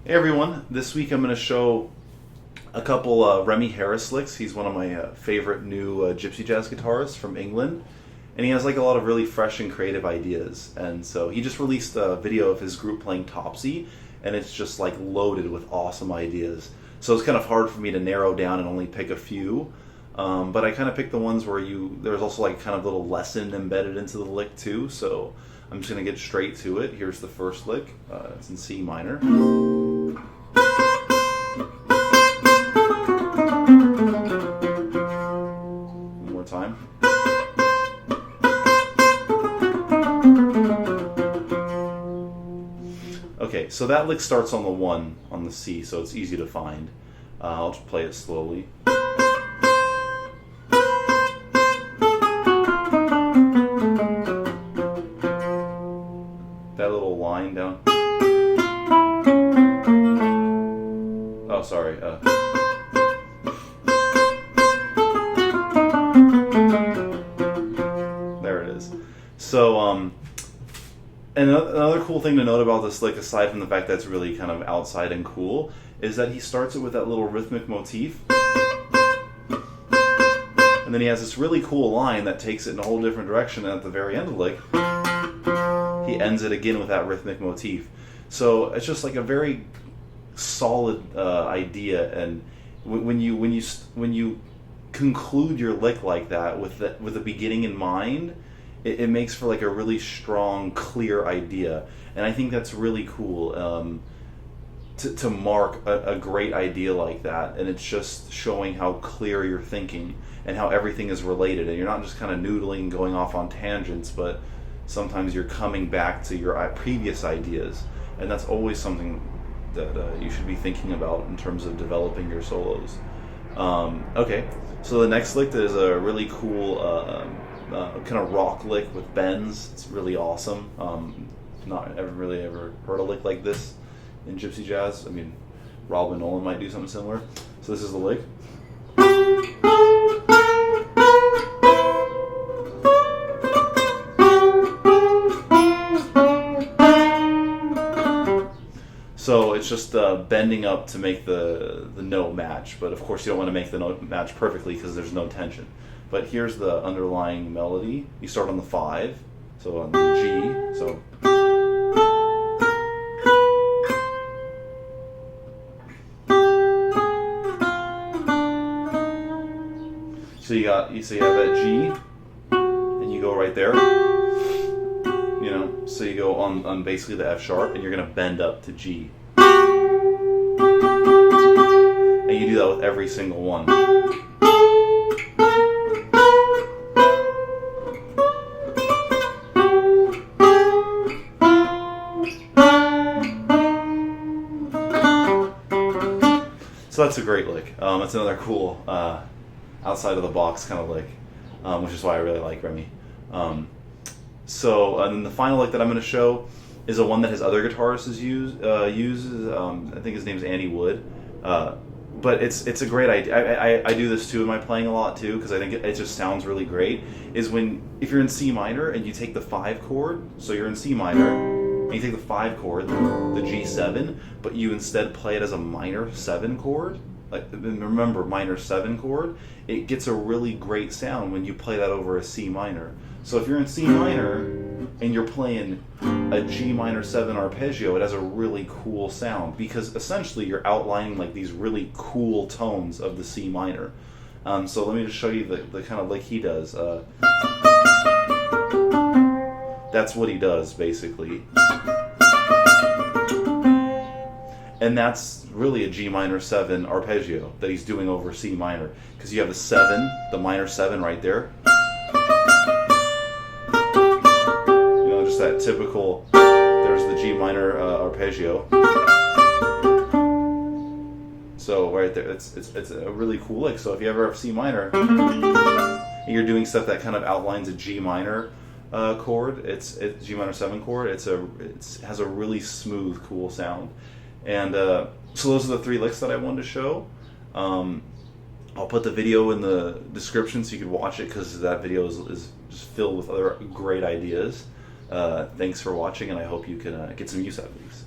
Hey everyone, this week I'm going to show a couple Remi Harris licks. He's one of my favorite new gypsy jazz guitarists from England, and he has like a lot of really fresh and creative ideas. And so he just released a video of his group playing Topsy, and it's just like loaded with awesome ideas. So it's kind of hard for me to narrow down and only pick a few, but I kind of picked the ones where there's also like kind of little lesson embedded into the lick too. So I'm just going to get straight to it. Here's the first lick. It's in C minor. One more time. Okay, so that lick starts on the 1 on the C, so it's easy to find. I'll just play it slowly. That little line down. Oh, sorry. There it is. So, and another cool thing to note about this lick, aside from the fact that it's really kind of outside and cool, is that he starts it with that little rhythmic motif. And then he has this really cool line that takes it in a whole different direction, and at the very end of the lick, he ends it again with that rhythmic motif. So it's just like a very solid idea, and when you conclude your lick like that with the beginning in mind, it makes for like a really strong, clear idea, and I think that's really cool to mark a great idea like that, and it's just showing how clear you're thinking and how everything is related, and you're not just kind of noodling, going off on tangents, but sometimes you're coming back to your previous ideas, and that's always something that you should be thinking about in terms of developing your solos. Okay, so the next lick is a really cool kind of rock lick with bends. It's really awesome. Not ever heard a lick like this in gypsy jazz. I mean, Robin Nolan might do something similar. So this is the lick. So it's just bending up to make the note match, but of course you don't want to make the note match perfectly because there's no tension. But here's the underlying melody. You start on the 5, so on the G, so. So you have that G, and you go right there. You know, so you go on basically the F sharp, and you're gonna bend up to G. And you do that with every single one. So that's a great lick. It's another cool outside of the box kind of lick, which is why I really like Remi. So and then the final lick that I'm going to show is a one that his other guitarist uses. I think his name's Andy Wood. But it's a great idea. I do this too in my playing a lot too, because I think it just sounds really great. Is if you're in C minor and you take the 5 chord, so you're in C minor, and you take the 5 chord, the G7, but you instead play it as a minor 7 chord. And remember, minor 7 chord, it gets a really great sound when you play that over a C minor. So if you're in C minor and you're playing a G minor 7 arpeggio, it has a really cool sound, because essentially you're outlining like these really cool tones of the C minor. So let me just show you the kind of lick he does. That's what he does basically. And that's really a G minor 7 arpeggio that he's doing over C minor, because you have the 7, the minor 7 right there. You know, just that typical, there's the G minor arpeggio. So right there, it's a really cool lick. So if you ever have C minor and you're doing stuff that kind of outlines a G minor chord, it's G minor 7 chord, it has a really smooth, cool sound. And so those are the 3 licks that I wanted to show. I'll put the video in the description so you can watch it, because that video is just filled with other great ideas. Thanks for watching, and I hope you can get some use out of these.